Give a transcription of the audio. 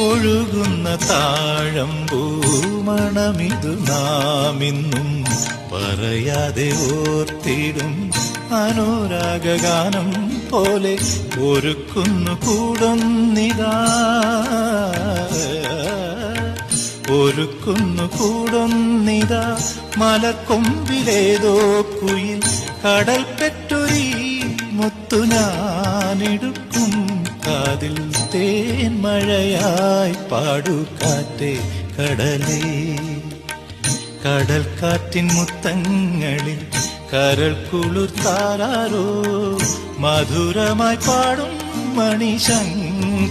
ഒഴുകുന്ന താഴമ്പൂ മണമിതു നാമിന്നും പറയാതെ ഓർത്തിടും അനുരാഗാനം പോലെ ഒരുക്കുന്നു കൂടുന്നിതാ ഒരുക്കുന്നു കൂടുന്നിതാ മലക്കൊമ്പിലേതോ കുയിൽ കടൽ പെറ്റൊരീ മുത്തു ഞാനെടുക്കും കാതിൽ തേൻ മഴയായി പാടുകാറ്റേ കടലേ കടൽ കാറ്റിൻ മുത്തങ്ങളിൽ കരൾ കുളിർത്താരോ മധുരമായി പാടും മണിശങ്കുകളാ